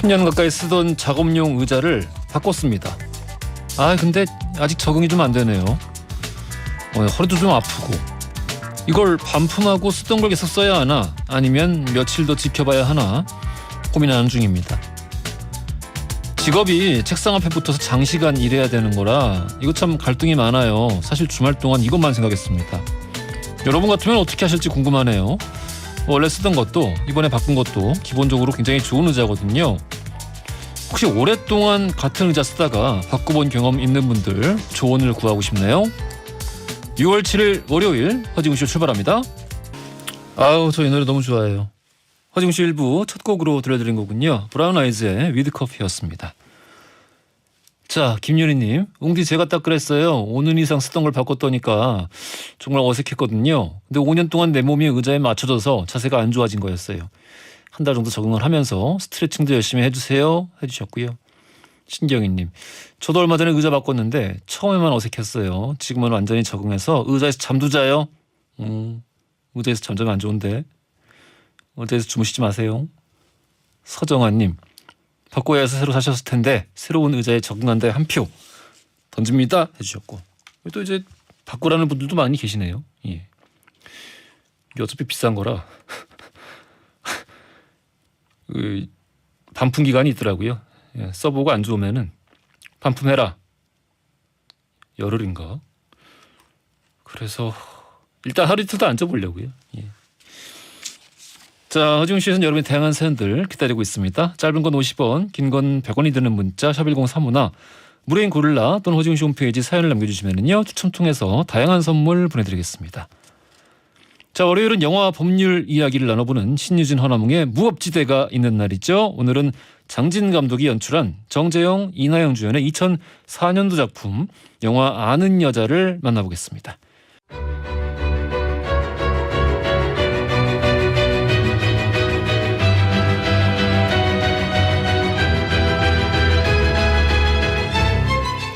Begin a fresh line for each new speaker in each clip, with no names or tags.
10년 가까이 쓰던 작업용 의자를 바꿨습니다. 근데 아직 적응이 좀 안 되네요. 허리도 좀 아프고. 이걸 반품하고 쓰던 걸 계속 써야 하나 아니면 며칠 더 지켜봐야 하나 고민하는 중입니다. 직업이 책상 앞에 붙어서 장시간 일해야 되는 거라 이거 참 갈등이 많아요. 사실 주말 동안 이것만 생각했습니다. 여러분 같으면 어떻게 하실지 궁금하네요. 원래 쓰던 것도 이번에 바꾼 것도 기본적으로 굉장히 좋은 의자거든요. 혹시 오랫동안 같은 의자 쓰다가 바꿔본 경험 있는 분들 조언을 구하고 싶네요. 6월 7일 월요일 허지웅쇼 출발합니다. 저 이 노래 너무 좋아해요. 허지웅쇼 1부 첫 곡으로 들려드린 거군요. 브라운 아이즈의 위드 커피였습니다. 자, 김유리님, 웅디 제가 딱 그랬어요. 5년 이상 쓰던 걸 바꿨더니까 정말 어색했거든요. 근데 5년 동안 내 몸이 의자에 맞춰져서 자세가 안 좋아진 거였어요. 한 달 정도 적응을 하면서 스트레칭도 열심히 해주세요 해주셨고요. 신경희님, 저도 얼마 전에 의자 바꿨는데 처음에만 어색했어요. 지금은 완전히 적응해서 의자에서 잠도 자요. 의자에서 잠자면 안 좋은데 의자에서 주무시지 마세요. 서정아님, 바꿔야 해서 새로 사셨을 텐데 새로운 의자에 적응한다에 한 표 던집니다 해주셨고, 또 이제 바꾸라는 분들도 많이 계시네요. 예. 이게 어차피 비싼 거라 반품 기간이 있더라고요. 예, 써보고 안 좋으면은 반품해라. 열흘인가. 그래서 일단 하루 이틀 더 앉아보려고요. 예. 자, 허지웅쇼에서는 여러분의 다양한 사연들 기다리고 있습니다. 짧은 건 50원, 긴 건 100원이 드는 문자 샵1035나 무료인 고릴라 또는 허지웅쇼 홈페이지 사연을 남겨주시면요 추첨 통해서 다양한 선물 보내드리겠습니다. 자, 월요일은 영화 법률 이야기를 나눠보는 신유진 허나몽의 무법지대가 있는 날이죠. 오늘은 장진 감독이 연출한 정재영, 이나영 주연의 2004년도 작품 영화 아는 여자를 만나보겠습니다.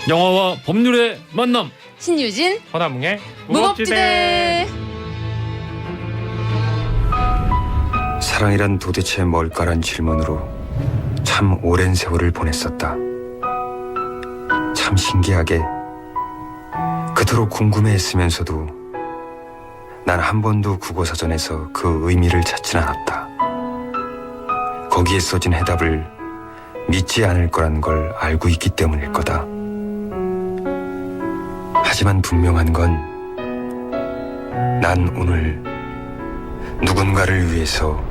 영화와 법률의 만남.
신유진
허나몽의
무법지대.
사랑이란 도대체 뭘까란 질문으로 참 오랜 세월을 보냈었다. 참 신기하게 그토록 궁금해했으면서도 난 한 번도 국어사전에서 그 의미를 찾진 않았다. 거기에 써진 해답을 믿지 않을 거란 걸 알고 있기 때문일 거다. 하지만 분명한 건 난 오늘 누군가를 위해서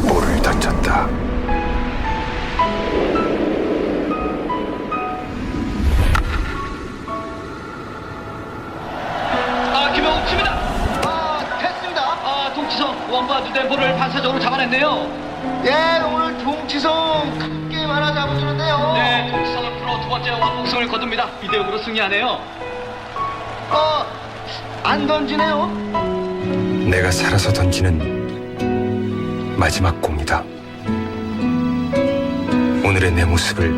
볼을 던졌다.
김영욱 씨입니다. 됐습니다. 동치성 원과 누대 볼을 반사적으로 잡아냈네요.
예, 오늘 동치성 크게 하나 잡아주는데요.
네, 동치성을 프로 두 번째 완봉승을 거둡니다. 2대0으로 승리하네요.
안 던지네요.
내가 살아서 던지는 마지막 공이다. 오늘의 내 모습을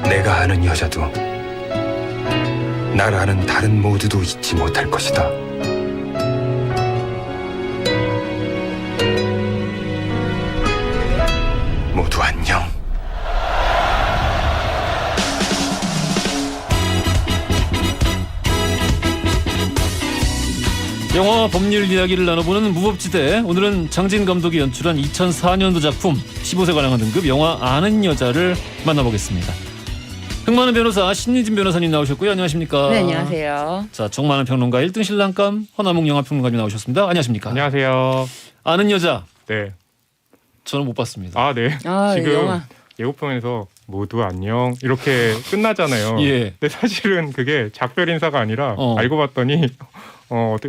내가 아는 여자도 날 아는 다른 모두도 잊지 못할 것이다. 모두 안녕.
영화와 법률 이야기를 나눠보는 무법지대. 오늘은 장진 감독이 연출한 2004년도 작품 15세 관람한 등급 영화 아는 여자를 만나보겠습니다. 흥많은 변호사 신유진 변호사님 나오셨고요. 안녕하십니까?
네, 안녕하세요.
자, 정많은 평론가 1등 신랑감 허나몽 영화평론가님 나오셨습니다. 안녕하십니까?
안녕하세요.
아는 여자.
네.
저는 못 봤습니다.
아, 네. 지금
영화.
예고편에서 모두 안녕 이렇게 끝나잖아요.
예.
근데 사실은 그게 작별 인사가 아니라 알고 봤더니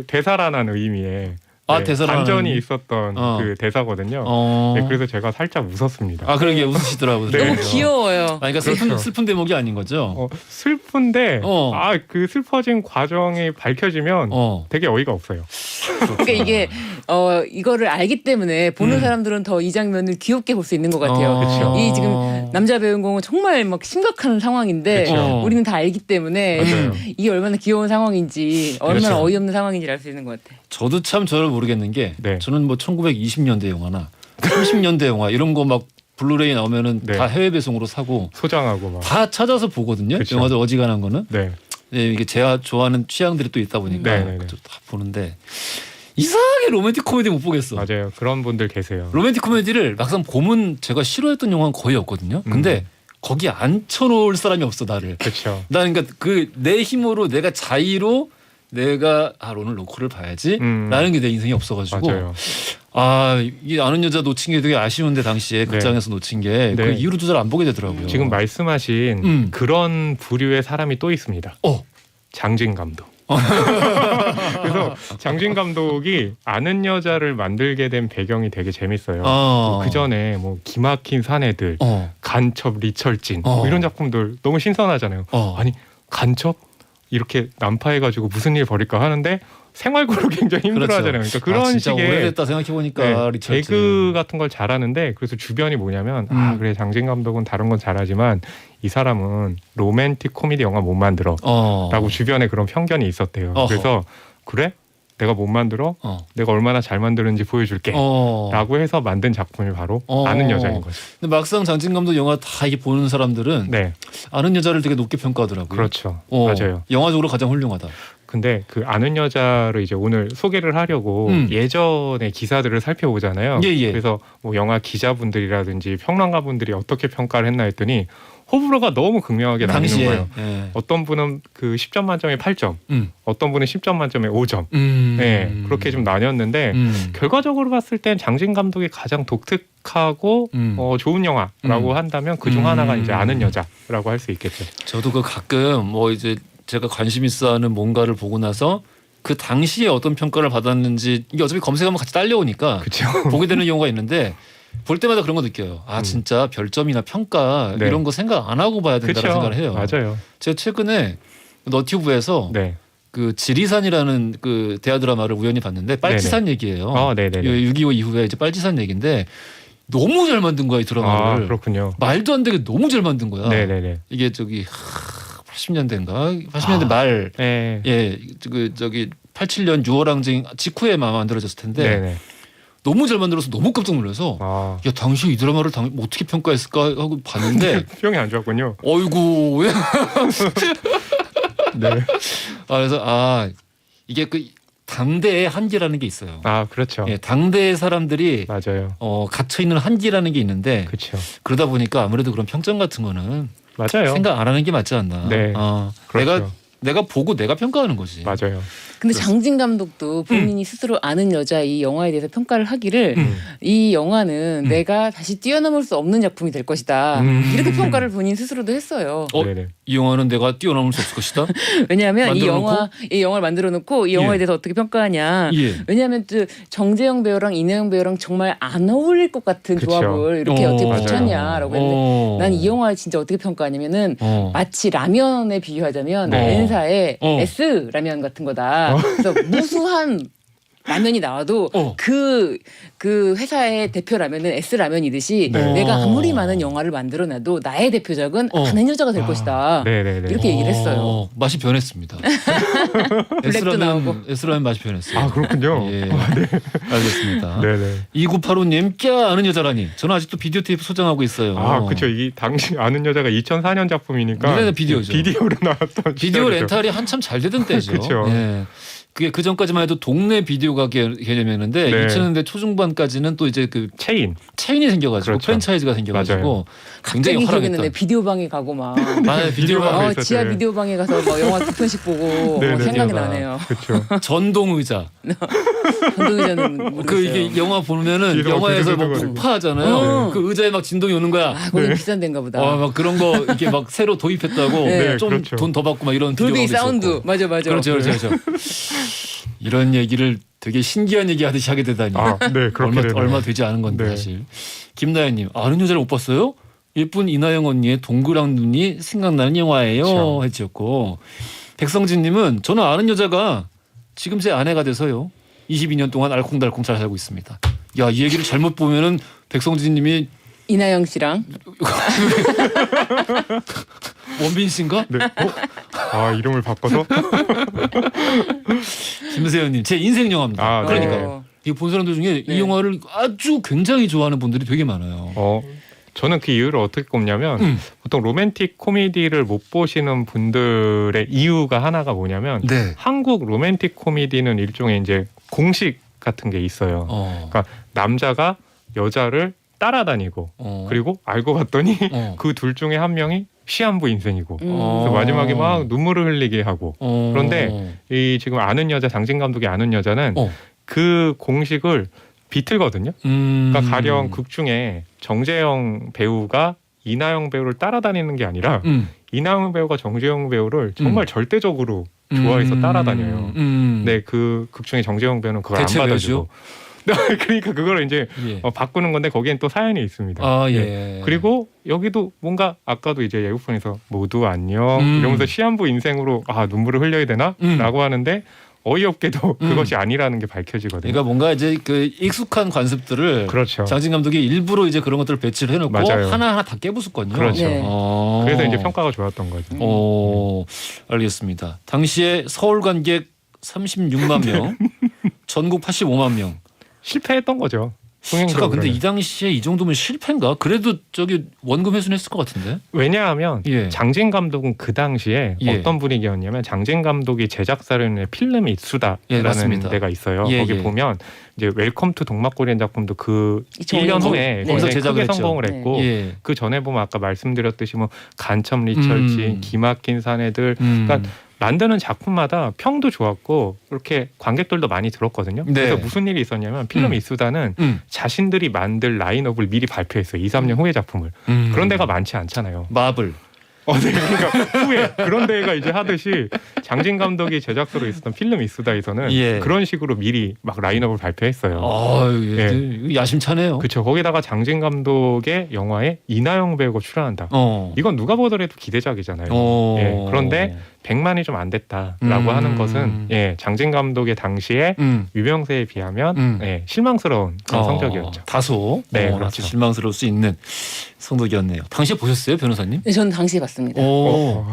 대사라는 의미의
대사라는
반전이
의미?
있었던 그 대사거든요. 네, 그래서 제가 살짝 웃었습니다.
그러게 웃으시더라고요.
네.
너무 귀여워요.
그러니까 슬픈 대목이 아닌 거죠.
슬픈데
어.
그 슬퍼진 과정이 밝혀지면 되게 어이가 없어요.
그러니까 이게 이거를 알기 때문에 보는 사람들은 더 이 장면을 귀엽게 볼 수 있는 것 같아요.
그쵸.
이 지금 남자 배우공은 정말 막 심각한 상황인데
그쵸.
우리는 다 알기 때문에
맞아요.
이게 얼마나 귀여운 상황인지 얼마나
그렇죠.
어이없는 상황인지 알 수 있는 것 같아요.
저도 참 저를 모르겠는 게
네.
저는 뭐 1920년대 영화나 30년대 영화 이런 거 막 블루레이 나오면은
네.
다 해외 배송으로 사고
소장하고 막.
다 찾아서 보거든요.
그쵸.
영화들 어지간한 거는.
네.
네, 이게 제가 좋아하는 취향들이 또 있다 보니까
네네네.
그쪽 다 보는데 이상하게 로맨틱 코미디 못 보겠어.
맞아요. 그런 분들 계세요.
로맨틱 코미디를 막상 보면 제가 싫어했던 영화는 거의 없거든요. 근데 거기 앉혀놓을 사람이 없어 나를.
그렇죠.
나 그러니까 그 내 힘으로 내가 자의로 내가 오늘 로컬을 봐야지 라는 게 내 인생이 없어가지고
맞아요.
이 아는 여자 놓친 게 되게 아쉬운데 당시에
네.
극장에서 놓친 게 그
네.
이후로도 잘 안 보게 되더라고요.
지금 말씀하신 그런 부류의 사람이 또 있습니다. 장진 감독. 그래서 장진 감독이 아는 여자를 만들게 된 배경이 되게 재밌어요. 그 전에 뭐 기막힌 사내들, 간첩 리철진 뭐 이런 작품들 너무 신선하잖아요. 아니 간첩 이렇게 난파해가지고 무슨 일 벌일까 하는데 생활고를 굉장히 힘들어하잖아요. 그러니까 그런
진짜
식의
오래됐다 생각해 보니까
네, 개그 같은 걸 잘하는데 그래서 주변이 뭐냐면 그래 장진 감독은 다른 건 잘하지만 이 사람은 로맨틱 코미디 영화 못 만들어 라고 주변에 그런 편견이 있었대요. 그래서 그래? 내가 못 만들어? 내가 얼마나 잘 만드는지 보여줄게 라고 해서 만든 작품이 바로 아는 여자인 거죠.
근데 막상 장진 감독 영화 다 이게 보는 사람들은
네.
아는 여자를 되게 높게 평가하더라고요.
그렇죠. 맞아요.
영화적으로 가장 훌륭하다.
근데 그 아는 여자를 이제 오늘 소개를 하려고 예전의 기사들을 살펴보잖아요.
예.
그래서 뭐 영화 기자분들이라든지 평론가분들이 어떻게 평가를 했나 했더니 호불호가 너무 극명하게 나뉘는 거예요.
예.
어떤 분은 그 10점 만점에 8점, 어떤 분은 10점 만점에 5점. 네, 그렇게 좀 나뉘었는데 결과적으로 봤을 땐 장진 감독이 가장 독특하고 좋은 영화라고 한다면 그중 하나가 이제 아는 여자라고 할 수 있겠죠.
저도 그 가끔 뭐 이제 제가 관심 있어하는 뭔가를 보고 나서 그 당시에 어떤 평가를 받았는지 이게 어차피 검색하면 같이 딸려오니까
그렇죠.
보게 되는 경우가 있는데 볼 때마다 그런 거 느껴요. 진짜 별점이나 평가
네.
이런 거 생각 안 하고 봐야 된다는
그렇죠.
생각을 해요.
맞아요.
제가 최근에 너튜브에서
네.
그 지리산이라는 그 대하 드라마를 우연히 봤는데 빨치산 얘기예요.
네네.
6.25 이후에 이제 빨치산 얘기인데 너무 잘 만든 거야 이 드라마를.
그렇군요.
말도 안 되게 너무 잘 만든 거야.
네네네.
이게 저기 80년대인가? 80년대 말.
네.
예. 그 저기 87년 6월 항쟁 직후에 만들어졌을 텐데
네네.
너무 잘 만들어서 너무 깜짝 놀라서 야 당시 이 드라마를 어떻게 평가했을까 하고 봤는데
평이 안 좋았군요.
어이구.
네.
그래서 이게 그 당대의 한계라는 게 있어요.
그렇죠.
예, 당대의 사람들이
맞아요.
갇혀 있는 한계라는 게 있는데
그렇죠.
그러다 보니까 아무래도 그런 평점 같은 거는
맞아요.
생각 안 하는 게 맞지 않나.
네. 그렇죠.
내가 보고 내가 평가하는 거지.
맞아요.
근데 장진 감독도 본인이 스스로 아는 여자 이 영화에 대해서 평가를 하기를 이 영화는 내가 다시 뛰어넘을 수 없는 작품이 될 것이다. 이렇게 평가를 본인 스스로도 했어요.
네네.
이 영화는 내가 뛰어넘을 수 없을 것이다.
왜냐하면 이
만들어놓고?
영화를 만들어 놓고 이 영화에
예.
대해서 어떻게 평가하냐.
예.
왜냐하면 또 정재영 배우랑 이내영 배우랑 정말 안 어울릴 것 같은
그쵸.
조합을 이렇게 어떻게
맞아요.
붙였냐라고 했는데 난 이 영화를 진짜 어떻게 평가하냐면은 마치 라면에 비유하자면
네.
N사의 S 라면 같은 거다. 그래서 무수한 라면이 나와도 그 회사의 대표 라면은 S 라면이듯이
네.
내가 아무리 많은 영화를 만들어놔도 나의 대표작은 아는 여자가 될 것이다.
네네네.
이렇게 얘기를 했어요.
맛이 변했습니다.
블랙도 나오고.
S라면 맛이 변했어요.
그렇군요.
예. 알겠습니다.
네네.
2985님 꺄 아는 여자라니. 저는 아직도 비디오 테이프 소장하고 있어요.
그렇죠. 이 당시 아는 여자가 2004년 작품이니까
노래는 비디오죠.
비디오로 나왔던
비디오
시절이죠.
렌탈이 한참 잘 되던 때죠.
그쵸.
예. 그게 그 전까지만 해도 동네 비디오 가게 개념이었는데
네.
2000년대 초중반까지는 또 이제 그
체인이
생겨가지고
그렇죠.
프랜차이즈가 생겨가지고 굉장히
갑자기 기억이
활약했던.
나네. 비디오 방에 가고 막
비디오
방에
방
있었죠.
지하
네.
비디오 방에 가서 뭐 영화 두 편씩 보고
네, 네,
생각이
비디오가.
나네요.
그렇죠.
전동 의자.
전동의자는
그
모르겠어요.
이게 영화 보면은
뒤에서
영화에서 뭐
두두두두거리고.
폭파하잖아요. 그 의자에 막 진동이 오는 거야.
거기 비싼 데인가 보다.
막 그런 거 이렇게 막 새로 도입했다고
네,
좀
그렇죠.
돈 더 받고 막 이런
돌비
비디오가
사운드.
있었고.
맞아.
그렇죠. 이런 얘기를 되게 신기한 얘기 하듯이 하게 되다니.
네, 그렇게 되네요.
얼마 되지 않은 건데
네.
사실. 김나연님 아는 여자를 못 봤어요? 예쁜 이나영 언니의 동그란 눈이 생각나는 영화예요.
그렇죠.
해주셨고 백성진님은 저는 아는 여자가 지금 제 아내가 돼서요. 22년 동안 알콩달콩 잘 살고 있습니다. 야, 이 얘기를 잘못 보면은 백성진님이
이나영 씨랑
원빈 씨인가?
네. 이름을 바꿔서
김세현님 제 인생 영화입니다.
네.
그러니까요. 이 본 사람들 중에 이 영화를 아주 굉장히 좋아하는 분들이 되게 많아요.
저는 그 이유를 어떻게 꼽냐면 보통 로맨틱 코미디를 못 보시는 분들의 이유가 하나가 뭐냐면
네.
한국 로맨틱 코미디는 일종의 이제 공식 같은 게 있어요. 그러니까 남자가 여자를 따라다니고 그리고 알고 봤더니 그 둘 중에 한 명이 시한부 인생이고 그래서 마지막에 막 눈물을 흘리게 하고 그런데 이 지금 아는 여자 장진 감독이 아는 여자는 그 공식을 비틀거든요. 그러니까 가령 극 중에 정재영 배우가 이나영 배우를 따라다니는 게 아니라 이나영 배우가 정재영 배우를 정말 절대적으로 좋아해서 따라다녀요. 네, 그 극 중에 정재영 배우는 그걸 안 받아주고. 그러니까 그걸 이제 바꾸는 건데 거기엔 또 사연이 있습니다. 네. 그리고 여기도 뭔가 아까도 이제 예고편에서 모두 안녕 이러면서 시한부 인생으로 눈물을 흘려야 되나라고 하는데 어이없게도 그것이 아니라는 게 밝혀지거든요.
그러니까 뭔가 이제 그 익숙한 관습들을
그렇죠.
장진 감독이 일부러 이제 그런 것들을 배치를 해놓고
맞아요.
하나하나 다 깨부쉈거든요.
그렇죠.
네.
그래서 이제 평가가 좋았던 거죠.
알겠습니다. 당시에 서울 관객 36만 명, 전국 85만 명.
실패했던 거죠.
잠깐 근데 이 당시에 이 정도면 실패인가? 그래도 저기 원금 회수했을 것 같은데.
왜냐하면
예.
장진 감독은 그 당시에 어떤 분위기였냐면 장진 감독이 제작사를 낸 필름이 이수다라는
맞습니다.
데가 있어요. 거기 보면 이제 웰컴 투 동막코리안 작품도 그 1년 후에
거기서
굉장히
제작을
크게
했죠.
성공을 했고 그 전에 보면 아까 말씀드렸듯이 뭐 간첩 리처치, 기막힌 사내들 그러니까 만드는 작품마다 평도 좋았고 그렇게 관객들도 많이 들었거든요. 그래서 무슨 일이 있었냐면 필름 이수다는 자신들이 만들 라인업을 미리 발표했어요. 2, 3년 후의 작품을. 그런 데가 많지 않잖아요.
마블.
네, 그러니까 후에 그런 데가 이제 하듯이 장진 감독이 제작사로 있었던 필름 이수다에서는 그런 식으로 미리 막 라인업을 발표했어요.
야심차네요.
그렇죠. 거기다가 장진 감독의 영화에 이나영 배우가 출연한다. 이건 누가 보더라도 기대작이잖아요. 그런데 100만이 좀 안 됐다라고 하는 것은 장진 감독의 당시에 유명세에 비하면 실망스러운 그런 성적이었죠.
다소
그렇죠.
실망스러울 수 있는 성적이었네요. 당시에 보셨어요, 변호사님?
네, 저는 당시에 봤습니다.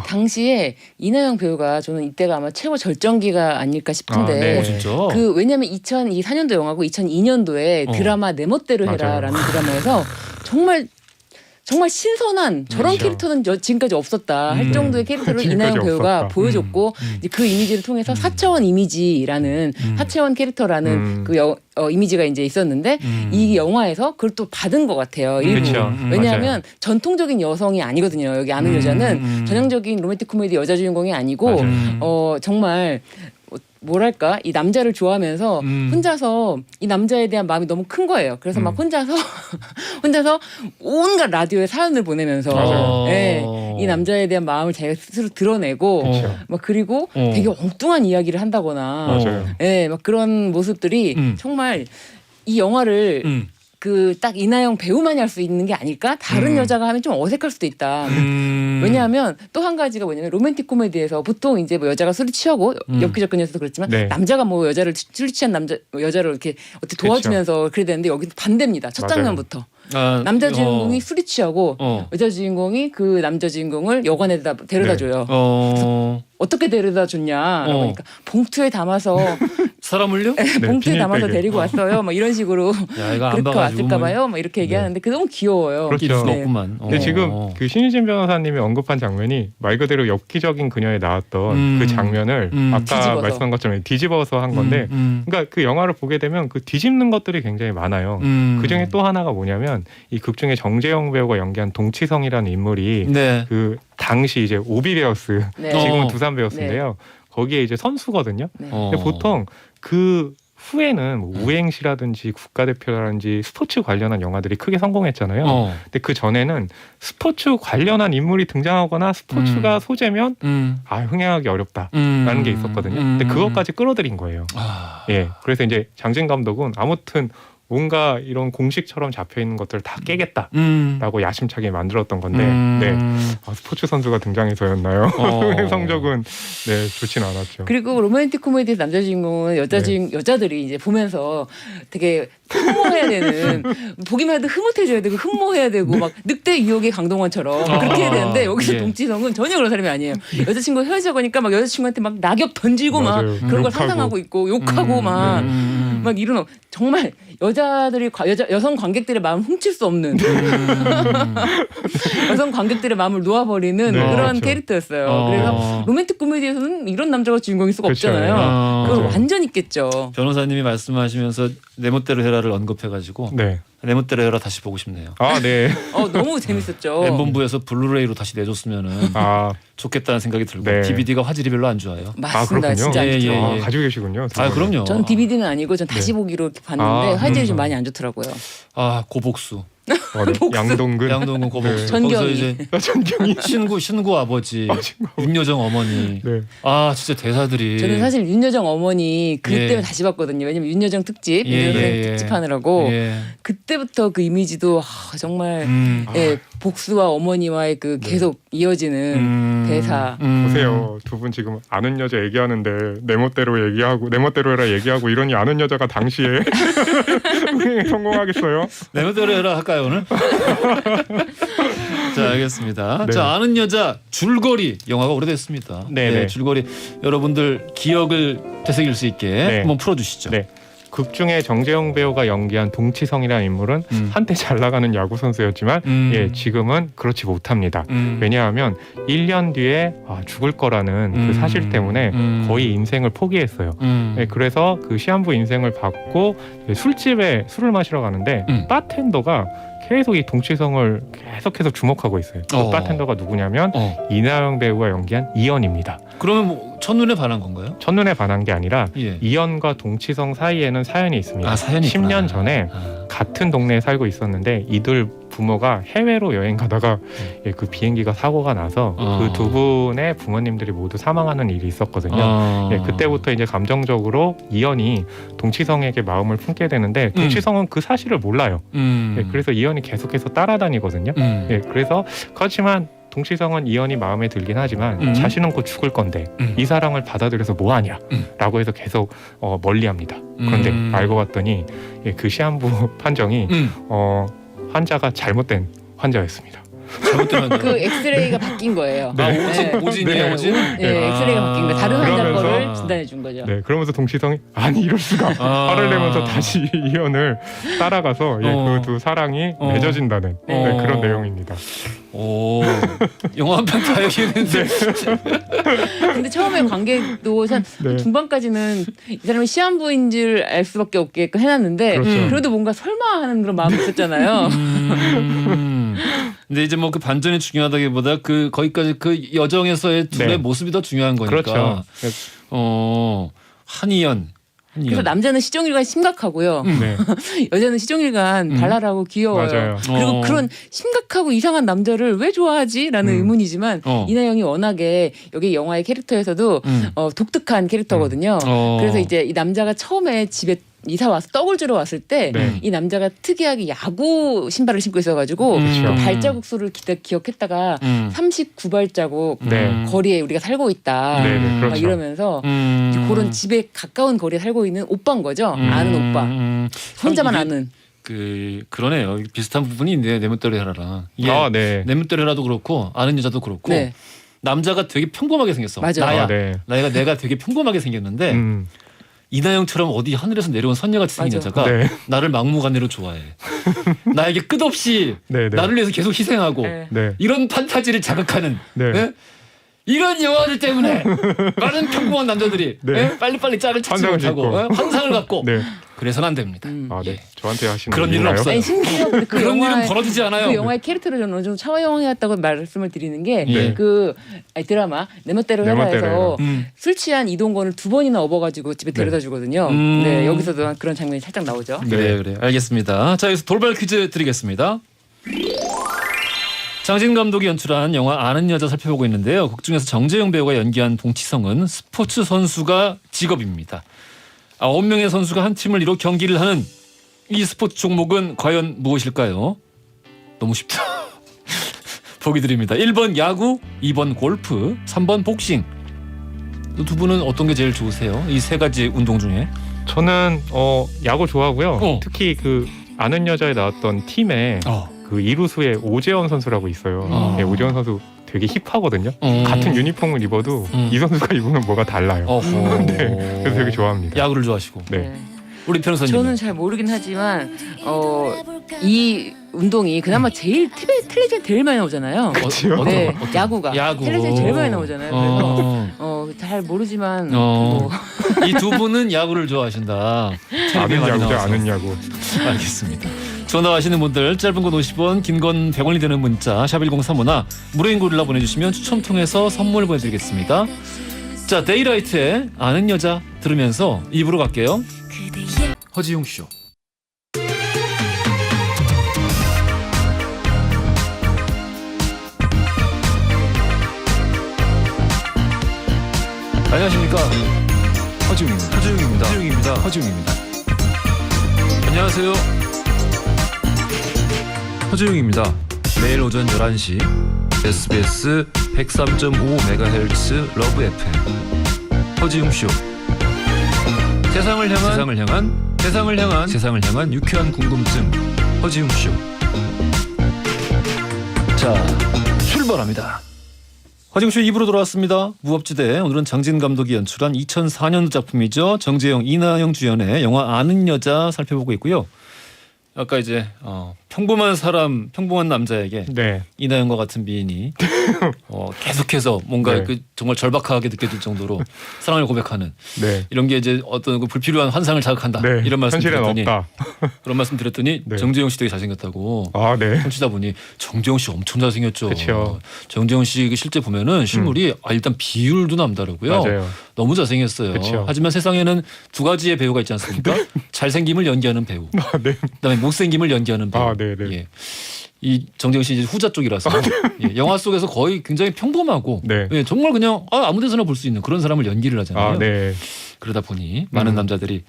당시에 이나영 배우가 저는 이때가 아마 최고 절정기가 아닐까 싶은데
진짜?
그 왜냐하면 2004년도 영화고 2002년도에 드라마 내 멋대로 해라라는 드라마에서 정말 신선한 저런 캐릭터는 지금까지 없었다 할 정도의 캐릭터를 이나영 배우가 보여줬고 이제 그 이미지를 통해서 4차원 이미지라는 4차원 캐릭터라는 그 이미지가 이제 있었는데 이 영화에서 그걸 또 받은 것 같아요. 일부. 왜냐하면 전통적인 여성이 아니거든요. 여기 아는 여자는 전형적인 로맨틱 코미디 여자 주인공이 아니고 정말 뭐랄까 이 남자를 좋아하면서 혼자서 이 남자에 대한 마음이 너무 큰 거예요. 그래서 막 혼자서 온갖 라디오에 사연을 보내면서 이 남자에 대한 마음을 자기가 스스로 드러내고 막 그리고 되게 엉뚱한 이야기를 한다거나 막 그런 모습들이 정말 이 영화를 그 딱 이나영 배우만이 할 수 있는 게 아닐까? 다른 여자가 하면 좀 어색할 수도 있다. 왜냐하면 또 한 가지가 뭐냐면 로맨틱 코미디에서 보통 이제 뭐 여자가 술을 취하고 엽기적근에서도 그렇지만 남자가 뭐 여자를 술 취한 여자를 이렇게 어떻게 도와주면서 그래야 되는데 여기는 반대입니다. 첫 장면부터. 남자 주인공이 술이 취하고 여자 주인공이 그 남자 주인공을 여관에 데려다 줘요. 어떻게 데려다 줬냐라고 하니까 봉투에 담아서
사람을요?
봉투에 담아서 데리고 왔어요. 막 이런 식으로
이거 안
그렇게 왔을까 봐요. 막 이렇게 얘기하는데 그게 너무 귀여워요.
그렇죠.
수가 없구만.
근데 지금 그 신유진 변호사님이 언급한 장면이 말 그대로 엽기적인 그녀에 나왔던 그 장면을 아까
뒤집어서.
말씀한 것처럼 뒤집어서 한 건데 그러니까 그 영화를 보게 되면 그 뒤집는 것들이 굉장히 많아요. 그중에 또 하나가 뭐냐면 이 극 중에 정재영 배우가 연기한 동치성이라는 인물이 그 당시 이제 오비베어스 지금은 두산 베어스인데요. 거기에 이제 선수거든요. 근데 보통 그 후에는 뭐 우행시라든지 국가대표라든지 스포츠 관련한 영화들이 크게 성공했잖아요. 근데 그 전에는 스포츠 관련한 인물이 등장하거나 스포츠가 소재면 흥행하기 어렵다라는 게 있었거든요. 근데 그것까지 끌어들인 거예요. 그래서 이제 장진 감독은 아무튼 뭔가 이런 공식처럼 잡혀 있는 것들을 다 깨겠다라고 야심차게 만들었던 건데 스포츠 선수가 등장해서였나요? 성적은 좋진 않았죠.
그리고 로맨틱 코미디의 남자 주인공은 여자들이 이제 보면서 되게 흠모해야 되는 보기만 해도 흐뭇해져야 되고 흠모해야 되고 막 늑대 유혹의 강동원처럼 그렇게 해야 되는데 여기서 동치성은 전혀 그런 사람이 아니에요. 여자친구 헤어져 가니까 막 여자친구한테 막 낙엽 던지고 막 그런 걸 상상하고 있고 욕하고 막 막 이런 정말 여성 관객들의 마음을 훔칠 수 없는 여성 관객들의 마음을 놓아버리는
네,
그런
그렇죠.
캐릭터였어요. 그래서 로맨틱 코미디에서는 이런 남자가 주인공일 수가
그렇죠.
없잖아요. 그걸 완전 있겠죠.
변호사님이 말씀하시면서 내 멋대로 해라를 언급해가지고
네.
내 멋대로 해라 다시 보고 싶네요.
아, 네.
너무 재밌었죠.
M본부에서 블루레이로 다시 내줬으면은 좋겠다는 생각이 들고
네.
DVD가 화질이 별로 안 좋아요.
맞습니다.
그렇군요.
진짜 안 좋죠.
예.
가지고 계시군요. 두
아
분은.
그럼요.
전 DVD는 아니고 전 다시 보기로 이렇게 봤는데 화질이 좀 많이 안 좋더라고요.
고복수,
네. 양동근.
양동근 고복수.
네.
전경이.
거기서 이제
전경이.
신구 아버지, 윤여정 어머니.
네.
진짜 대사들이.
저는 사실 윤여정 어머니 그
예.
때문에 다시 봤거든요. 왜냐면 윤여정 특집, 윤여정 특집 하느라고
예.
그때부터 그 이미지도 정말 복수와 어머니와의 그 계속 이어지는 대사.
보세요. 두 분 지금 아는 여자 얘기하는데 내 멋대로 얘기하고 내 멋대로 해라 얘기하고 이러니 아는 여자가 당시에 흥행에 성공하겠어요?
내 멋대로 해라 할까요 오늘? 자 알겠습니다.
네.
자 아는 여자 줄거리 영화가 오래됐습니다.
네.
줄거리 여러분들 기억을 되새길 수 있게
네.
한번 풀어주시죠.
네. 극 중에 정재영 배우가 연기한 동치성이라는 인물은 한때 잘 나가는 야구 선수였지만 지금은 그렇지 못합니다. 왜냐하면 1년 뒤에 죽을 거라는 그 사실 때문에 거의 인생을 포기했어요. 그래서 그 시한부 인생을 받고 술집에 술을 마시러 가는데 바텐더가 계속 이 동치성을 계속해서 주목하고 있어요. 그 바텐더가 누구냐면 이나영 배우가 연기한 이연입니다.
그러면 뭐 첫눈에 반한 건가요?
첫눈에 반한 게 아니라
예.
이연과 동치성 사이에는 사연이 있습니다.
사연이
10년 전에 같은 동네에 살고 있었는데 이들 부모가 해외로 여행 가다가 그 비행기가 사고가 나서 그 두 분의 부모님들이 모두 사망하는 일이 있었거든요. 그때부터 이제 감정적으로 이연이 동치성에게 마음을 품게 되는데 동치성은 그 사실을 몰라요. 그래서 이연이 계속해서 따라다니거든요. 그래서 그렇지만 동치성은 이연이 마음에 들긴 하지만 자신은 곧 죽을 건데 이 사랑을 받아들여서 뭐하냐 라고 해서 계속 멀리합니다. 그런데 알고 봤더니 그 시한부 판정이 환자가 잘못된 환자였습니다.
그 엑스레이가 바뀐 거예요.
오진이에요, 오진?
네, 엑스레이가 바뀐 거예요. 다른 환자
그러면서-
거를 진단해 준 거죠.
네, 그러면서 동치성이 아니 이럴 수가 화를 내면서 다시 이연을 따라가서 그 두 사랑이 맺어진다는 그런 내용입니다.
오, 영화 한 편 다 얘기했는데.
근데 처음에 관객도 한 중반까지는 이 사람이 시한부인 줄 알 수밖에 없게끔 해놨는데
그렇죠.
그래도 뭔가 설마 하는 그런 마음이 있었잖아요.
근데 이제 뭐 그 반전이 중요하다기보다 그 거기까지 그 여정에서의 둘의 모습이 더 중요한 거니까.
그렇죠.
한이연.
그래서 남자는 시종일관 심각하고요.
네.
여자는 시종일관 발랄하고 귀여워요.
맞아요.
그리고 그런 심각하고 이상한 남자를 왜 좋아하지?라는 의문이지만 이나영이 워낙에 여기 영화의 캐릭터에서도 독특한 캐릭터거든요. 그래서 이제 이 남자가 처음에 집에 이사 와서 떡을 주러 왔을 때 이 남자가 특이하게 야구 신발을 신고 있어가지고 그 발자국 수를 기억했다가 39발자국 거리에 우리가 살고 있다.
그렇죠.
막 이러면서 그런 집에 가까운 거리에 살고 있는 오빠인 거죠. 아는 오빠. 혼자만
이게
아는.
그러네요. 비슷한 부분이 있네요. 내 멋대로 해라랑. 이게 내 멋대로 해라도 그렇고 아는 여자도 그렇고 남자가 되게 평범하게 생겼어.
맞아.
나야 내가 되게 평범하게 생겼는데 이나영처럼 어디 하늘에서 내려온 선녀같이 생긴 여자가 나를 막무가내로 좋아해. 나에게 끝없이 나를 위해서 계속 희생하고 이런 판타지를 자극하는 이런 영화들 때문에 많은 평범한 남자들이 빨리빨리 짝을 찾지 못하고 환상을 갖고 그래서는 안 됩니다.
저한테 하시는
그런 일은
일인가요?
없어요.
아니, 심지어 그
그런 일은 벌어지지 않아요.
그 영화의 캐릭터를 저는 어느 정도 차화영화였다고 말씀을 드리는 게 그 드라마 내 멋대로 해라에서 술 취한 이동건을 2번이나 업어가지고 집에 데려다 주거든요. 여기서도 그런 장면이 살짝 나오죠.
그래 알겠습니다. 자 여기서 돌발 퀴즈 드리겠습니다. 장진 감독이 연출한 영화 아는 여자 살펴보고 있는데요. 극 중에서 정재영 배우가 연기한 동치성은 스포츠 선수가 직업입니다. 9명의 선수가 한 팀을 이뤄 경기를 하는 이 스포츠 종목은 과연 무엇일까요? 너무 쉽다. 보기 드립니다. 1번 야구, 2번 골프, 3번 복싱. 두 분은 어떤 게 제일 좋으세요? 이 세 가지 운동 중에.
저는 야구 좋아하고요. 특히 그 아는 여자에 나왔던 팀에 그 이루수의 오재원 선수라고 있어요. 오재원 선수 되게 힙하거든요. 같은 유니폼을 입어도 이 선수가 입으면 뭐가 달라요. 그래서 되게 좋아합니다.
야구를 좋아하시고. 우리 변호사님.
저는 잘 모르긴 하지만 이 운동이 그나마 제일 텔레비전 제일 많이 나오잖아요.
그렇죠.
네, 야구가
야구.
텔레비전 제일 많이 나오잖아요. 그래서 잘 모르지만
이 두 분은 야구를 좋아하신다.
아는 야구죠, 아는 야구.
알겠습니다. 전화하시는 분들 짧은 건 50원, 긴 건 100원이 되는 문자 샵 1035나 무료인 고릴라 보내주시면 추첨 통해서 선물 보내드리겠습니다. 자, 데이라이트의 아는 여자 들으면서 입으로 갈게요. 허지용 쇼. 안녕하십니까. 허지용입니다. 안녕하세요.
허지웅입니다. 매일 오전 11시 SBS 103.5MHz 러브 FM 허지웅쇼. 세상을 향한 유쾌한 궁금증 허지웅쇼.
자, 출발합니다. 허지웅쇼 2부로 돌아왔습니다. 무법지대. 오늘은 장진 감독이 연출한 2004년도 작품이죠. 정재영, 이나영 주연의 영화 아는 여자 살펴보고 있고요. 아까 이제 평범한 사람, 평범한 남자에게
네.
이나영과 같은 미인이 계속해서 뭔가
네.
그 정말 절박하게 느껴질 정도로 사랑을 고백하는
네.
이런 게 이제 어떤 그 불필요한 환상을 자극한다.
네.
이런 말씀
현실엔
드렸더니
없다.
그런 말씀 드렸더니
네.
정재영 씨 되게 잘생겼다고.
아, 네.
청취다 보니 정재영 씨 엄청 잘생겼죠.
그쵸.
정재영 씨 실제 보면은 실물이 일단 비율도 남다르고요.
맞아요.
너무 잘생겼어요.
그쵸.
하지만 세상에는 두 가지의 배우가 있지 않습니까? 잘생김을 연기하는 배우.
아, 네.
그다음에 못생김을 연기하는 배우.
아, 네, 네.
예. 이 정재영 씨 이제 후자 쪽이라서 예, 영화 속에서 거의 굉장히 평범하고
네.
예, 정말 그냥 아무 데서나 볼 수 있는 그런 사람을 연기를 하잖아요.
아, 네.
그러다 보니 많은 남자들이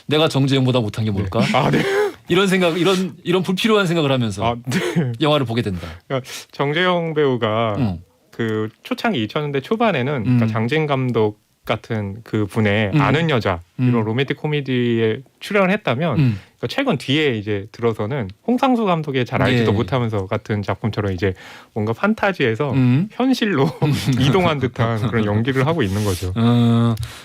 내가 정재영보다 못한 게 뭘까?
아, 네.
이런 생각, 이런 불필요한 생각을 하면서
아, 네.
영화를 보게 된다.
그러니까 정재영 배우가 그 초창기 2000년대 초반에는 그러니까 장진 감독 같은 그 분의 아는 여자 이런 로맨틱 코미디에 출연을 했다면 그러니까 최근 뒤에 이제 들어서는 홍상수 감독의 잘 알지도
예.
못하면서 같은 작품처럼 이제 뭔가 판타지에서 현실로 이동한 듯한 그런 연기를 하고 있는 거죠.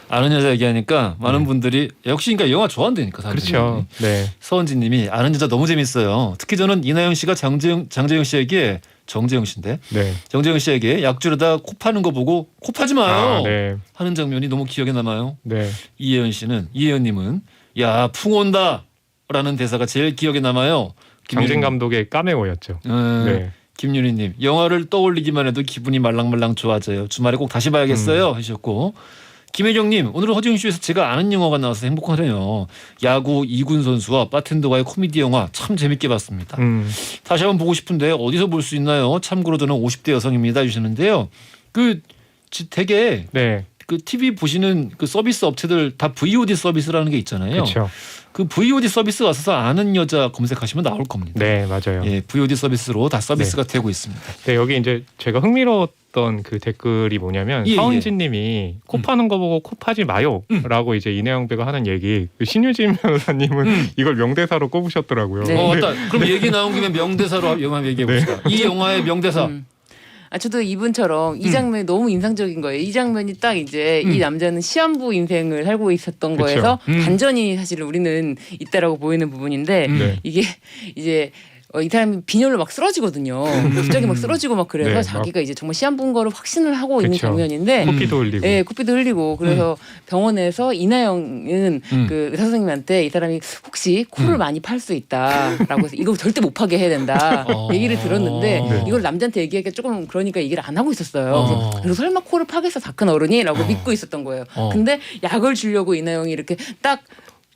아는 여자 얘기하니까 많은 분들이 역시 그러니까 영화 좋아한다니까 사람들이.
그렇죠. 네.
서원진님이 아는 여자 너무 재밌어요. 특히 저는 이나영 씨가 장재영 씨에게 정재영 씨인데
네.
정재영 씨에게 약주려다 코 파는 거 보고 코 파지 마요
아, 네.
하는 장면이 너무 기억에 남아요.
네.
이혜연님은 야 풍 온다라는 대사가 제일 기억에 남아요.
장진 감독의 카메오였죠. 네.
김윤희님 영화를 떠올리기만 해도 기분이 말랑말랑 좋아져요. 주말에 꼭 다시 봐야겠어요 하셨고 김혜경님 오늘은 허지웅쇼에서 제가 아는 영화가 나와서 행복하네요. 야구 이군 선수와 바텐더와의 코미디 영화 참 재밌게 봤습니다. 다시 한번 보고 싶은데 어디서 볼 수 있나요? 참고로 저는 50대 여성입니다 주시는데요. 그 되게
네.
그 TV 보시는 그 서비스 업체들 다 VOD 서비스라는 게 있잖아요.
그렇죠.
그 VOD 서비스 가서 아는 여자 검색하시면 나올 겁니다.
네, 맞아요.
예, VOD 서비스로 다 서비스가 되고 있습니다.
네, 여기 이제 제가 흥미로웠던 그 댓글이 뭐냐면 서은진 님이 코 파는 거 보고 코 파지 마요라고 이제 이내영 배가 하는 얘기. 신유진 변호사님은 이걸 명대사로 꼽으셨더라고요.
네.
맞다. 그럼 얘기 나온 김에 명대사로 영화 얘기해 봅시다. 이 영화의 명대사.
저도 이분처럼 이 장면이 너무 인상적인 거예요. 이 장면이 딱 이제 이 남자는 시한부 인생을 살고 있었던
그쵸.
거에서 반전이 사실 우리는 있다라고 보이는 부분인데 이게 이제 이 사람이 빈혈로 막 쓰러지거든요. 갑자기 막 쓰러지고 막 그래서
네,
자기가 이제 정말 시한부인 거를 확신을 하고 있는
그쵸.
장면인데
코피도 흘리고.
네, 코피도 흘리고 그래서 병원에서 이나영은 그 의사 선생님한테 이 사람이 혹시 코를 많이 팔 수 있다라고 해서 이거 절대 못 파게 해야 된다 얘기를 들었는데
네.
이걸 남자한테 얘기하기가 조금 그러니까 얘기를 안 하고 있었어요. 그래서 설마 코를 파겠어 다 큰 어른이라고 믿고 있었던 거예요. 근데 약을 주려고 이나영이 이렇게 딱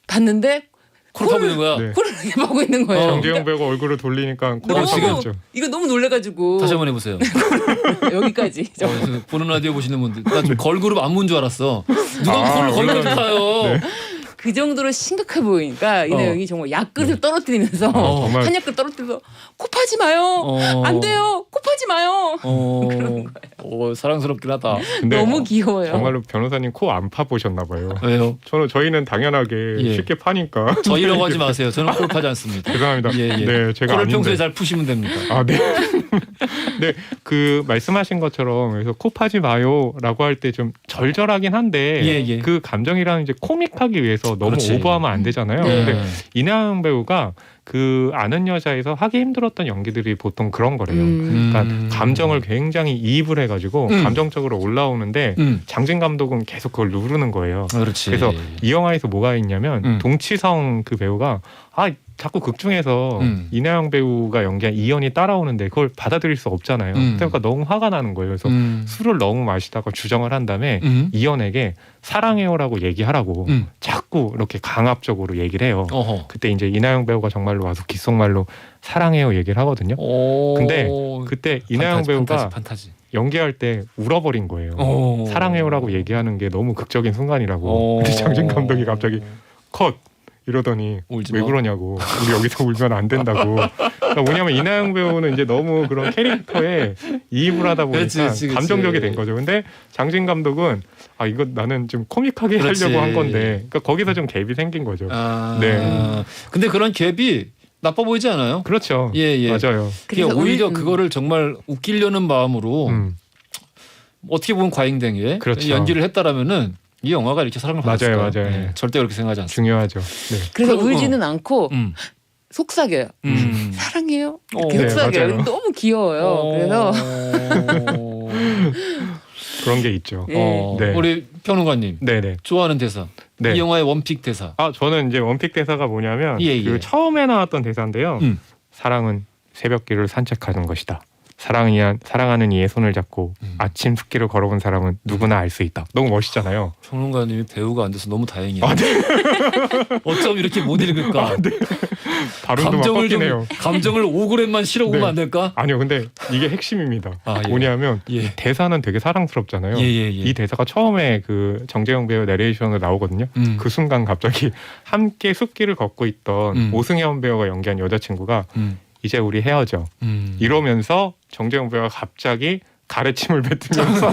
봤는데
코를 파고 있는 거야.
네.
코를 이렇게 파고 있는 거예요.
정재영 배우가 얼굴을 돌리니까 코를
너무
파고 있죠.
이거 너무 놀래가지고
다시 한번 해보세요.
여기까지.
보는 라디오 보시는 분들 나 좀 걸그룹 안무인 줄 알았어. 누가 코를 걸그룹 파요.
그 정도로 심각해 보이니까 이나영이 정말 약끝을 떨어뜨리면서
정말.
한약끝 떨어뜨려서 코 파지 마요. 안 돼요. 코 파지 마요. 그런 거예요.
사랑스럽긴 하다.
근데
너무 귀여워요.
정말로 변호사님 코 안 파 보셨나 봐요.
왜요?
저희는 당연하게
예.
쉽게 파니까.
저희라고 하지 마세요. 저는 코를 파지 않습니다.
죄송합니다.
예, 예.
네, 제가
코를
아닌데.
평소에 잘 푸시면 됩니다.
아, 네. 네, 그 말씀하신 것처럼 그래서 코 파지 마요라고 할 때 좀 절절하긴 한데
예.
그 감정이라는 이제 코믹하기 위해서 너무
그렇지.
오버하면 안 되잖아요.
네.
근데 이나영 배우가 그 아는 여자에서 하기 힘들었던 연기들이 보통 그런 거래요. 그러니까 감정을 굉장히 이입을 해가지고 감정적으로 올라오는데 장진 감독은 계속 그걸 누르는 거예요.
그렇지.
그래서 이 영화에서 뭐가 있냐면 동치성 그 배우가 자꾸 극 중에서 이나영 배우가 연기한 이연이 따라오는데 그걸 받아들일 수 없잖아요. 그러니까 너무 화가 나는 거예요. 그래서 술을 너무 마시다가 주정을 한 다음에 이연에게 사랑해요라고 얘기하라고 자꾸 이렇게 강압적으로 얘기를 해요.
어허.
그때 이제 이나영 배우가 정말로 와서 귓속말로 사랑해요 얘기를 하거든요. 근데 그때 이나영 배우가
판타지.
연기할 때 울어버린 거예요.
오.
사랑해요라고 얘기하는 게 너무 극적인 순간이라고. 근데 장진 감독이 갑자기 컷 이러더니
울지
왜
마.
그러냐고. 우리 여기서 울면 안 된다고. 그러니까 뭐냐면 이나영 배우는 이제 너무 그런 캐릭터에 이입을 하다 보니까
그렇지.
감정적이 된 거죠. 근데 장진 감독은 이거 나는 좀 코믹하게
그렇지.
하려고 한 건데 그러니까 거기서 좀 갭이 생긴 거죠.
네. 근데 그런 갭이 나빠 보이지 않아요?
그렇죠.
예.
맞아요.
그게
그래서
오히려 그거를 정말 웃기려는 마음으로 어떻게 보면 과잉된
그렇죠.
연기를 했다라면은 이 영화가 이렇게 사랑을 받았을까요?
맞아요.
네, 절대 그렇게 생각하지 않습니다.
중요하죠. 네.
그래서
그리고-
울지는 않고 속삭여요.
음.
사랑해요. 이렇게
네,
속삭여요.
맞아요.
너무 귀여워요. 그래서
그런 게 있죠.
예.
네.
우리 평론가님
네네.
좋아하는 대사.
네.
이 영화의 원픽 대사.
저는 이제 원픽 대사가 뭐냐면
예.
그 처음에 나왔던 대사인데요. 사랑은 새벽길을 산책하는 것이다. 사랑하는 이의 손을 잡고 아침 숲길을 걸어본 사람은 누구나 알 수 있다. 너무 멋있잖아요.
평론가님이 배우가 안 돼서 너무 다행이에요.
네.
어쩜 이렇게 못 읽을까?
발음도 막 꺾이네요.
감정을 5g만 실어보면
네.
안 될까?
아니요, 근데 이게 핵심입니다.
예.
뭐냐면
예.
대사는 되게 사랑스럽잖아요.
예.
이 대사가 처음에 그 정재영 배우 내레이션으로 나오거든요. 그 순간 갑자기 함께 숲길을 걷고 있던 오승현 배우가 연기한 여자친구가 이제 우리 헤어져 이러면서 정재영 배우가 갑자기 가래침을 뱉으면서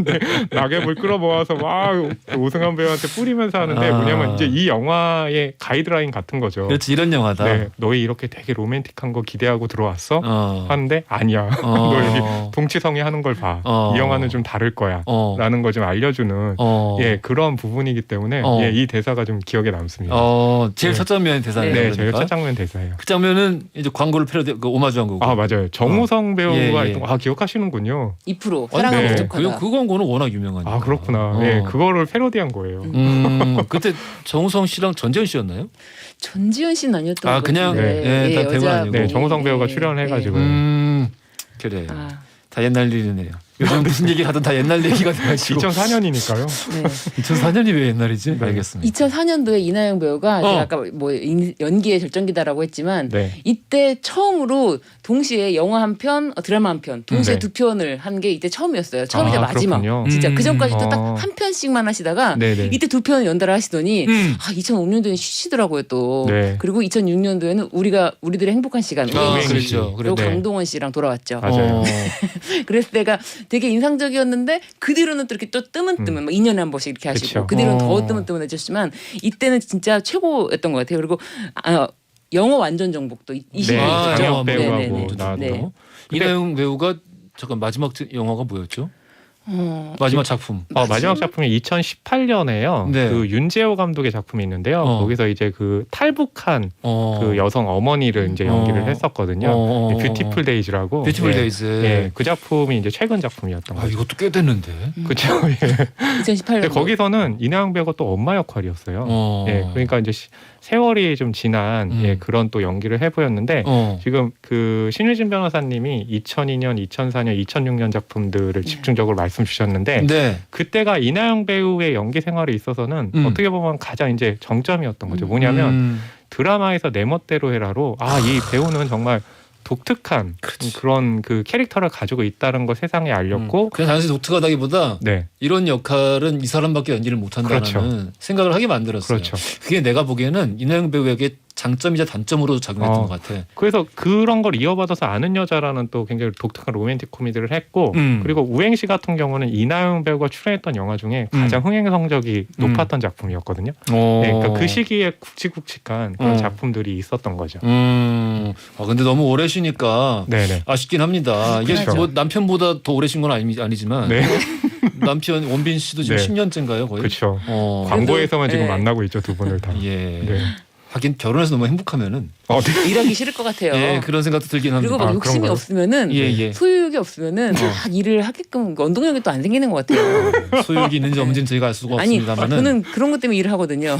네, 낙엽을 끌어모아서 막 오승환 배우한테 뿌리면서 하는데 뭐냐면 이제 이 영화의 가이드라인 같은 거죠.
그렇지, 이런 영화다.
네, 너희 이렇게 되게 로맨틱한 거 기대하고 들어왔어? 하는데 아니야.
어.
너 여기 동치성이 하는 걸 봐. 이 영화는 좀 다를 거야. 라는 거 좀 알려주는 그런 부분이기 때문에 이 대사가 좀 기억에 남습니다.
제일 첫 장면 대사네요.
네,
그러니까.
제일 첫 장면 대사예요.
그 장면은 이제 광고를 패러디, 오마주한 거고.
맞아요. 정우성 배우가
예.
있던 거 기억하시는군요.
2% 사랑하고
네.
부족하다.
그 광고는 워낙 유명하니까.
그렇구나. 네, 그거를 패러디한 거예요.
그때 정우성 씨랑 전재현 씨였나요?
전지현 씨는 아니었던 것
그냥
같은데.
다 배우 아니고.
네, 정우성 배우가 출연해가지고.
그래. 다 옛날 일이네요. 요즘 무슨 얘기 하든 다 옛날 얘기가 돼가지고.
2004년이니까요.
네.
2004년이 왜 옛날이지?
네.
알겠습니다.
2004년도에 이나영 배우가 제가 아까 연기의 절정기다라고 했지만 이때 처음으로 동시에 영화 한 편, 드라마 한 편, 동시에 2편을 한 게 이때 처음이었어요. 처음이자 마지막.
그렇군요.
진짜 그 전까지도 딱 한 편씩만 하시다가 이때 2편을 연달아 하시더니 2005년도에 쉬시더라고요 또. 그리고 2006년도에는 우리들의 행복한 시간.
그렇죠.
그리고 강동원 씨랑 돌아왔죠.
맞아요.
그래서 내가 되게 인상적이었는데 그 뒤로는 또 이렇게 또 뜨문뜨문 2년에 한 번씩 이렇게 하시고
그쵸.
그 뒤로는 더 뜨문뜨문해졌지만 이때는 진짜 최고였던 것 같아요. 그리고 영어 완전 정복도 20년이죠.
장혁 배우하고
네네네.
나왔고.
네.
이나영 배우가 잠깐 마지막 영화가 뭐였죠? 마지막 작품.
마지막 작품이 2018년에요.
네.
그 윤재호 감독의 작품이 있는데요. 거기서 이제 그 탈북한 그 여성 어머니를 이제 연기를 했었거든요. 뷰티풀 데이즈라고.
뷰티풀 데이즈.
그 작품이 이제 최근 작품이었던 거죠.
이것도 꽤 됐는데.
그렇죠.
2018년.
근데 거기서는 이나영 배우가 또 엄마 역할이었어요. 그러니까 이제 세월이 좀 지난 그런 또 연기를 해보였는데 지금 그 신유진 변호사님이 2002년, 2004년, 2006년 작품들을 집중적으로 말씀 주셨는데 그때가 이나영 배우의 연기 생활에 있어서는 어떻게 보면 가장 이제 정점이었던 거죠. 뭐냐면 드라마에서 내 멋대로 해라로 이 배우는 정말 독특한 그런 그 캐릭터를 가지고 있다는 걸 세상에 알렸고
그냥 단순히 독특하다기보다 이런 역할은 이 사람밖에 연기를 못한다는
그렇죠.
생각을 하게 만들었어요.
그렇죠.
그게 내가 보기에는 이나영 배우에게 장점이자 단점으로 작용했던 것 같아.
그래서 그런 걸 이어받아서 아는 여자라는 또 굉장히 독특한 로맨틱 코미디를 했고 그리고 우행시 같은 경우는 이나영 배우가 출연했던 영화 중에 가장 흥행 성적이 높았던 작품이었거든요. 네, 그러니까 그 시기에 굵직굵직한 그런 작품들이 있었던 거죠.
근데 너무 오래 쉬니까
네네.
아쉽긴 합니다. 이게
그렇죠.
뭐 남편보다 더 오래 쉰 건 아니지만
네.
남편 원빈 씨도 지금
네.
10년째인가요 거의?
그렇죠. 광고에서만 지금
네.
만나고 있죠, 두 분을 다.
예.
네.
하긴 결혼해서 너무 행복하면은
네.
일하기 싫을 것 같아요.
예 그런 생각도 들긴 합니다.
그리고 막 욕심이
그런가요?
없으면은
예.
소유욕이 없으면은 막 일을 하게끔 원동력이 또 안 생기는 것 같아요.
소유욕이 있는지 없는지는 저희가 알 수가
아니
없습니다만은
저는 그런 것 때문에 일을 하거든요.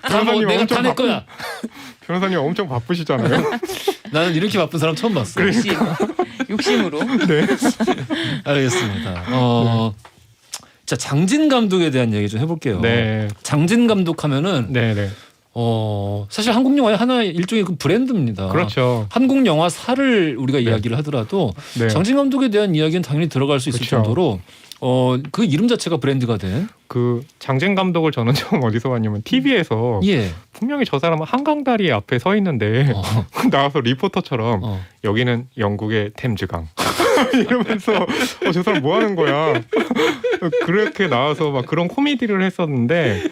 변호사님
내가
엄청
다 낼 거야.
변호사님 엄청 바쁘시잖아요.
나는 이렇게 바쁜 사람 처음 봤어.
욕심으로.
네.
알겠습니다. 자 장진 감독에 대한 얘기 좀 해볼게요.
네.
장진 감독하면은
네네.
사실 한국 영화의 하나의 일종의 그 브랜드입니다.
그렇죠.
한국 영화사를 우리가 이야기를 하더라도
네.
장진 감독에 대한 이야기는 당연히 들어갈 수 있을
그렇죠.
정도로 그 이름 자체가 브랜드가 된.
그 장진 감독을 저는 처음 어디서 봤냐면 TV에서
예.
분명히 저 사람은 한강다리 앞에 서 있는데 나와서 리포터처럼 여기는 영국의 템즈강 이러면서 저 사람 뭐 하는 거야. 그렇게 나와서 막 그런 코미디를 했었는데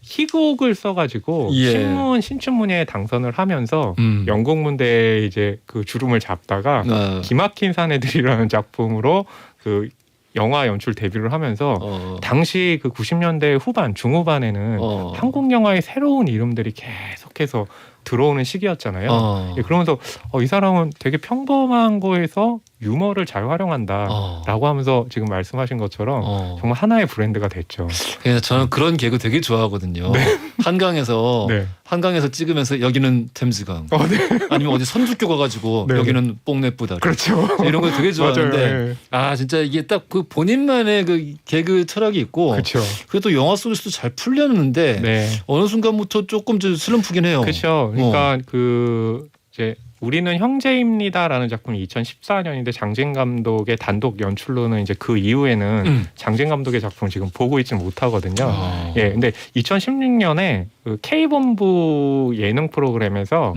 희곡을 써가지고
예.
신춘문예에 당선을 하면서 영국 문대에 이제 그 주름을 잡다가 기막힌 사내들이라는 작품으로 그 영화 연출 데뷔를 하면서 당시 그 90년대 후반 중후반에는 한국 영화의 새로운 이름들이 계속해서 들어오는 시기였잖아요. 예, 그러면서 이 사람은 되게 평범한 거에서 유머를 잘 활용한다라고 하면서 지금 말씀하신 것처럼 정말 하나의 브랜드가 됐죠.
그래서 저는 그런 개그 되게 좋아하거든요.
네.
한강에서
네.
한강에서 찍으면서 여기는 템즈강
네.
아니면 어디 선주교 가가지고
네.
여기는 뽕내뿌다.
그렇죠.
이런 거 되게 좋아하는데
맞아요. 네.
진짜 이게 딱 그 본인만의 그 개그 철학이 있고
그렇죠.
그게 또 영화 속에서도 잘 풀렸는데
네.
어느 순간부터 조금 좀 슬럼프긴 해요.
그렇죠. 그러니까 그 이제 우리는 형제입니다라는 작품이 2014년인데 장진 감독의 단독 연출로는 이제 그 이후에는 장진 감독의 작품을 지금 보고 있지 못하거든요. 예, 근데 2016년에 그 K본부 예능 프로그램에서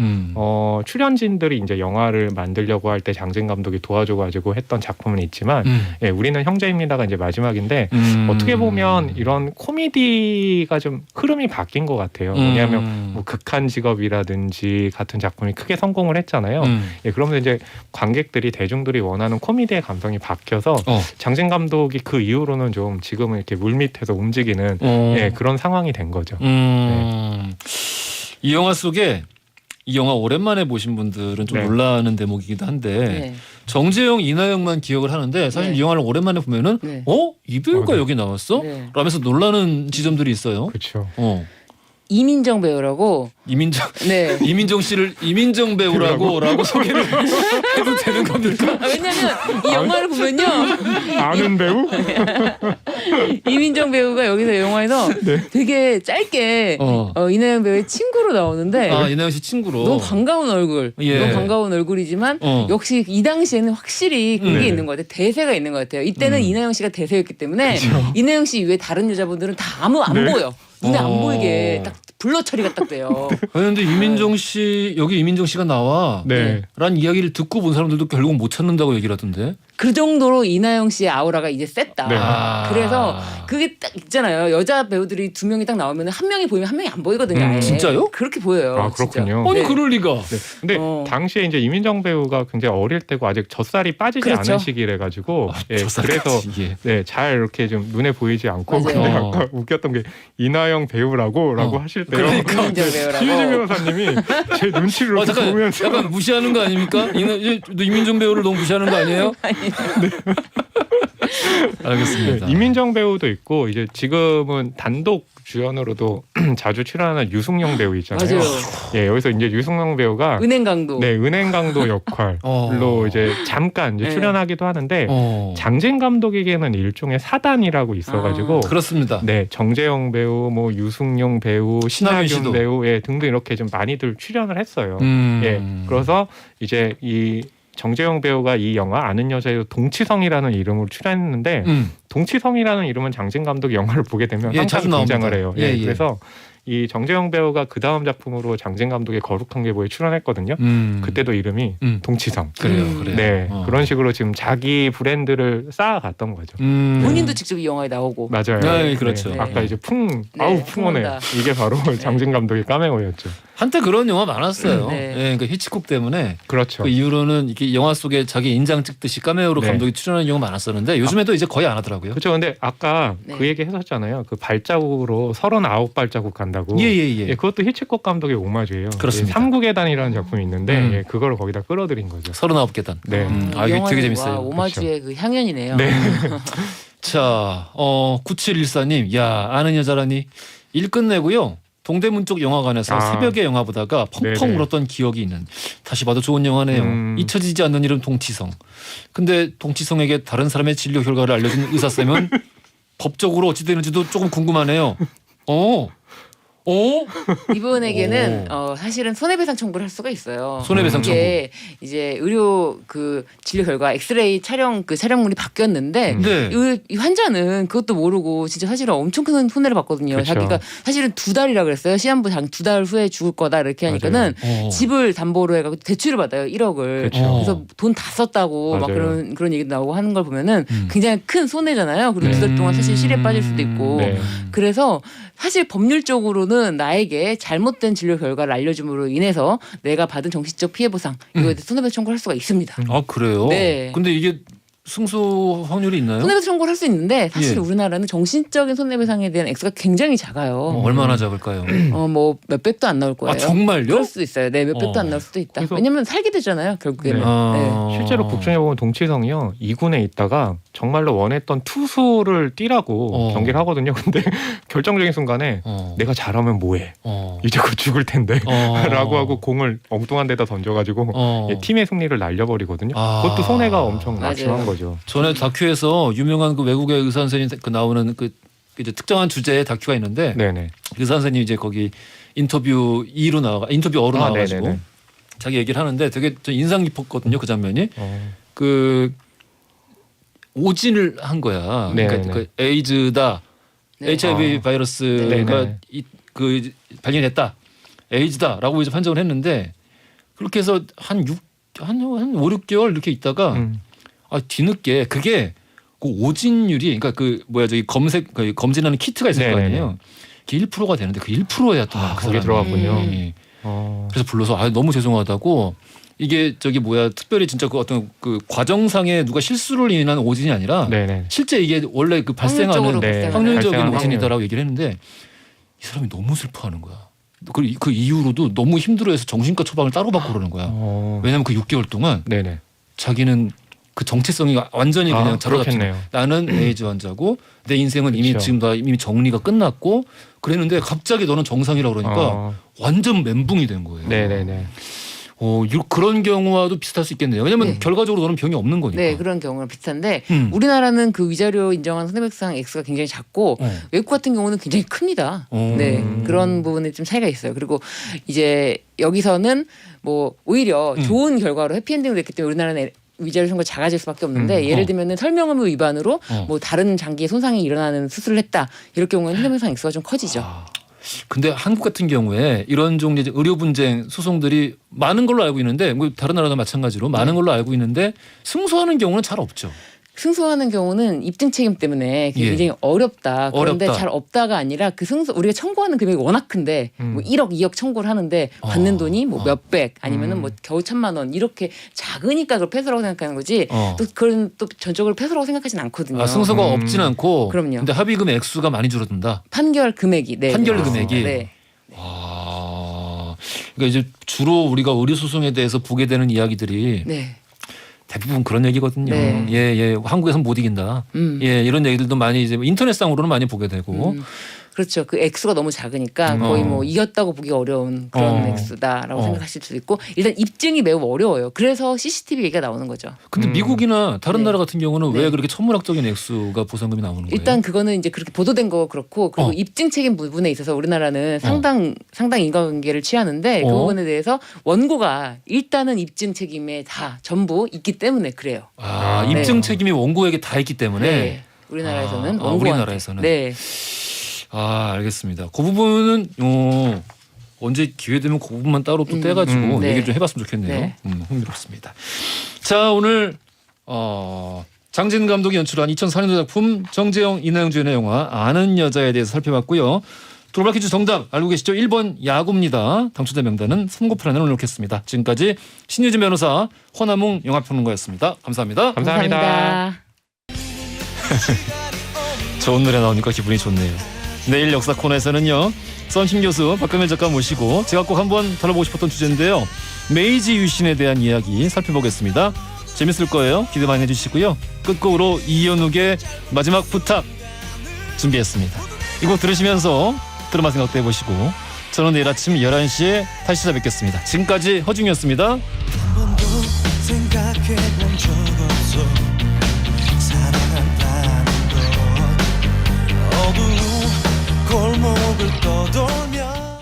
출연진들이 이제 영화를 만들려고 할 때 장진 감독이 도와줘가지고 했던 작품은 있지만, 예, 우리는 형제입니다가 이제 마지막인데 어떻게 보면 이런 코미디가 좀 흐름이 바뀐 것 같아요. 왜냐하면 뭐 극한 직업이라든지 같은 작품이 크게 성공을 했잖아요. 예, 그러면서 이제 관객들이 대중들이 원하는 코미디의 감성이 바뀌어서 장진 감독이 그 이후로는 좀 지금은 이렇게 물밑에서 움직이는 예, 그런 상황이 된 거죠. 네.
이 영화 속에 이 영화 오랜만에 보신 분들은 좀
네.
놀라는 대목이기도 한데
네.
정재영, 이나영만 기억을 하는데 사실
네.
이 영화를 오랜만에 보면은
네.
이 배우가
네.
여기 나왔어?
네.
라면서 놀라는 지점들이 있어요.
그렇죠.
이민정 배우라고. 네.
이민정 배우라고 소개를 해도 되는 겁니까?
왜냐면 이 영화를 보면요.
아는 배우?
이민정 배우가 여기서 영화에서 되게 짧게 이나영 배우의 친구로 나오는데
이나영 씨 친구로
너무 반가운 얼굴,
예.
너무 반가운 얼굴이지만 역시 이 당시에는 확실히 그게 있는 것 같아요. 대세가 있는 것 같아요. 이때는 이나영 씨가 대세였기 때문에 이나영 씨 이외에 다른 여자분들은 다 아무 안 보여. 눈에 안 보이게 딱 블러 처리가 딱 돼요.
그런데 이민정 씨 여기 이민정 씨가 나와
네.
라는 이야기를 듣고 본 사람들도 결국은 못 찾는다고 얘기를 하던데.
그 정도로 이나영 씨의 아우라가 이제 셌다.
네.
그래서 그게 딱 있잖아요. 여자 배우들이 두 명이 딱 나오면 한 명이 보이면 한 명이 안 보이거든요. 아예.
진짜요?
그렇게 보여요.
아, 그렇군요.
아니
네.
그럴 리가.
네. 근데 당시에 이제 이민정 배우가 굉장히 어릴 때고 아직 젖살이 빠지지
그렇죠.
않은 시기래 가지고 그래서 네, 잘 이렇게 좀 눈에 보이지 않고
맞아요.
근데 아까 웃겼던 게 이나영 배우라고 하실 때요.
그러니까.
이민정 배우라고.
신유진 변호사님이 제 눈치를 이렇게
잠깐
보면서
약간 무시하는 거 아닙니까? 이민정 배우를 너무 무시하는 거 아니에요? 알겠습니다.
네, 이민정 배우도 있고 이제 지금은 단독 주연으로도 자주 출연하는 유승용 배우 있잖아요.
맞아요.
예, 여기서 이제 유승용 배우가
은행 강도.
네, 은행 강도 역할로 이제 잠깐 이제
네.
출연하기도 하는데 장진 감독에게는 일종의 사단이라고 있어가지고
그렇습니다.
네, 정재영 배우, 뭐 유승용 배우,
신하균 씨도.
신하균 배우 등등 이렇게 좀 많이들 출연을 했어요. 예, 그래서 이제 이 정재영 배우가 이 영화 아는 여자의 동치성이라는 이름으로 출연했는데 동치성이라는 이름은 장진 감독이 영화를 보게 되면
예,
항상
자주
등장을
나옵니다.
해요.
예, 예.
그래서 이 정재영 배우가 그 다음 작품으로 장진 감독의 거룩한 계보에 출연했거든요. 그때도 이름이 동치성.
그래요.
네, 그런 식으로 지금 자기 브랜드를 쌓아갔던 거죠.
본인도 직접 이 영화에 나오고.
맞아요.
네, 그렇죠.
네.
아까 이제 풍원해.
풍원다.
이게 바로 장진 감독의 까메오였죠.
한때 그런 영화 많았어요.
네.
예, 그 히치콕 때문에
그렇죠.
그 이후로는 이렇게 영화 속에 자기 인장 찍듯이 카메오로
네.
감독이 출연하는 경우가 많았었는데 요즘에도 이제 거의 안 하더라고요.
그렇죠. 근데 아까
네.
그 얘기 했었잖아요. 그 발자국으로 39발자국 간다고.
예예예.
예, 그것도 히치콕 감독의 오마주예요.
그렇습니다.
3국계단이라는 작품이 있는데 예, 그거를 거기다 끌어들인 거죠.
39계단.
네.
아, 이게 되게
영화는
재밌어요.
와, 오마주의 그 향연이네요.
네.
자, 9714님, 야 아는 여자라니 일 끝내고요. 동대문 쪽 영화관에서 새벽에 영화 보다가 펑펑
네네.
울었던 기억이 있는. 다시 봐도 좋은 영화네요. 잊혀지지 않는 이름 동치성. 근데 동치성에게 다른 사람의 진료 결과를 알려준 의사쌤은 법적으로 어찌 되는지도 조금 궁금하네요.
이분에게는 사실은 손해배상 청구를 할 수가 있어요.
손해배상
이게 이제 의료 그 진료 결과 엑스레이 촬영 그 촬영물이 바뀌었는데
네.
이 환자는 그것도 모르고 진짜 사실은 엄청 큰 손해를 봤거든요.
그쵸.
자기가 사실은 2달이라 그랬어요. 시한부 당 2달 후에 죽을 거다 이렇게 하니까는 집을 담보로 해가지고 대출을 받아요. 1억을.
그쵸.
그래서 돈 다 썼다고 막
맞아요.
그런 얘기도 나오고 하는 걸 보면은 굉장히 큰 손해잖아요. 그리고 2달 동안 사실 실에 빠질 수도 있고.
네.
그래서 사실 법률적으로는 나에게 잘못된 진료 결과를 알려줌으로 인해서 내가 받은 정신적 피해 보상 이거에 대해 손해배상 청구를 할 수가 있습니다.
아 그래요?
네.
근데 이게 승소 확률이 있나요?
손해배상 청구를 할 수 있는데 사실
예.
우리나라는 정신적인 손해배상에 대한 액수가 굉장히 작아요.
얼마나 작을까요?
뭐 몇백도 안 나올 거예요.
아 정말요?
그럴 수도 있어요. 네, 몇백도 안 나올 수도 있다.
그래서-
왜냐면 살게 되잖아요, 결국에는.
네.
네.
실제로 국중에 보면 동치성이요 2군에 있다가 정말로 원했던 투수를 뛰라고 경기를 하거든요. 근데 결정적인 순간에 내가 잘하면 뭐해? 이제 곧 죽을 텐데 라고 하고 공을 엉뚱한 데다 던져가지고 예, 팀의 승리를 날려버리거든요. 그것도 손해가 엄청
맞아요.
막심한 거죠.
전에 다큐에서 유명한 그 외국의 의사 선생님 그 나오는 그 이제 특정한 주제의 다큐가 있는데
네네.
의사 선생님이 이제 거기 인터뷰어로 나와가지고
네네네.
자기 얘기를 하는데 되게 좀 인상 깊었거든요. 그 장면이 그 오진을 한 거야. 그러니까
네네네.
그 에이즈다,
네.
HIV 바이러스가
네네.
그 발견했다, 에이즈다라고 이제 판정을 했는데 그렇게 해서 한 5, 6개월 이렇게 있다가 뒤늦게 그게 그 오진율이 그러니까 그 뭐야 저기 그 검진하는 키트가 있을 거
네네네.
아니에요. 그게 1%가 되는데 그 1%였던 거야. 그
거기에
사람이.
들어갔군요.
그래서 불러서 너무 죄송하다고 이게 저기 뭐야 특별히 진짜 그 어떤 그 과정상에 누가 실수를 인한 오진이 아니라
네네.
실제 이게 원래 그 발생하는
확률적으로
네.
발생하는.
확률적인
발생하는
오진이다라고 얘기를 했는데 이 사람이 너무 슬퍼하는 거야. 그 이후로도 너무 힘들어해서 정신과 처방을 따로 받고 그러는 거야. 왜냐하면 그 6개월 동안
네네.
자기는 그 정체성이 완전히 그냥 자로잡힌 거야.
그렇겠네요.
나는 에이즈 환자고 내 인생은 이미
그렇죠.
지금 다 이미 정리가 끝났고 그랬는데 갑자기 너는 정상이라고 그러니까 완전 멘붕이 된 거예요.
네네네.
그런 경우와도 비슷할 수 있겠네요. 왜냐하면
네.
결과적으로 너는 병이 없는 거니까.
네, 그런 경우랑 비슷한데
우리나라는
그 위자료 인정한 손해배상 액수가 굉장히 작고 외국 같은 경우는 굉장히 큽니다. 네, 그런 부분에 좀 차이가 있어요. 그리고 이제 여기서는 뭐 오히려 좋은 결과로 해피엔딩으로 됐기 때문에 우리나라는 위자료 청구가 작아질 수밖에 없는데 예를 들면은 설명 의무 위반으로 뭐 다른 장기에 손상이 일어나는 수술을 했다 이럴 경우에는 손해배상 액수가 좀 커지죠.
근데 한국 같은 경우에 이런 종류의 의료 분쟁 소송들이 많은 걸로 알고 있는데 뭐 다른 나라도 마찬가지로 많은 걸로 알고 있는데 승소하는 경우는 잘 없죠.
승소하는 경우는 입증 책임 때문에 그게
예.
굉장히 어렵다. 그런데
어렵다.
잘 없다가 아니라 그 승소 우리가 청구하는 금액이 워낙 큰데 뭐 1억, 2억 청구를 하는데 받는 돈이 뭐 몇백 아니면은 뭐 겨우 1,000만 원 이렇게 작으니까 그걸 패소라고 생각하는 거지. 또 그건 또 전적으로 패소라고 생각하진 않거든요.
승소가 없진 않고.
그럼요.
근데 합의금 액수가 많이 줄어든다.
판결 금액이. 네.
판결
네.
금액이.
네.
그러니까 이제 주로 우리가 의료 소송에 대해서 보게 되는 이야기들이
네.
대부분 그런 얘기거든요.
네.
예, 한국에서는 못 이긴다. 예, 이런 얘기들도 많이 이제 인터넷상으로는 많이 보게 되고.
그렇죠. 그 액수가 너무 작으니까 거의 뭐 이겼다고 보기 어려운 그런 액수다라고 생각하실 수도 있고 일단 입증이 매우 어려워요. 그래서 CCTV 얘기가 나오는 거죠.
근데 미국이나 다른
네.
나라 같은 경우는 왜
네.
그렇게 천문학적인 액수가 보상금이 나오는 거예요?
일단 그거는 이제 그렇게 보도된 거 그렇고 그리고 입증 책임 부분에 있어서 우리나라는 상당 인과관계를 취하는데 그 부분에 대해서 원고가 일단은 입증 책임에 다 전부 있기 때문에 그래요.
입증
네.
책임이 원고에게 다 있기 때문에.
네. 우리나라에서는 원고한테.
우리나라에서는.
네.
아, 알겠습니다. 그 부분은 언제 기회 되면 그 부분만 따로 또 떼가지고
네.
얘기를 좀 해봤으면 좋겠네요.
네.
흥미롭습니다. 자, 오늘 장진 감독이 연출한 2004년도 작품 정재영 이나영 주연의 영화 아는 여자에 대해서 살펴봤고요. 돌발 퀴즈 정답 알고 계시죠? 1번 야구입니다. 당첨자 명단은 선고표란에 올려놓겠습니다. 지금까지 신유진 변호사, 허남웅 영화평론가였습니다. 감사합니다.
감사합니다.
좋은 노래 나오니까 기분이 좋네요. 내일 역사 코너에서는요, 썬심 교수 박금일 작가 모시고 제가 꼭 한번 다뤄보고 싶었던 주제인데요, 메이지 유신에 대한 이야기 살펴보겠습니다. 재밌을 거예요. 기대 많이 해주시고요. 끝곡으로 이현욱의 마지막 부탁 준비했습니다. 이거 들으시면서 드라마 생각도 해보시고 저는 내일 아침 11시에 다시 찾아뵙겠습니다. 지금까지 허중이었습니다.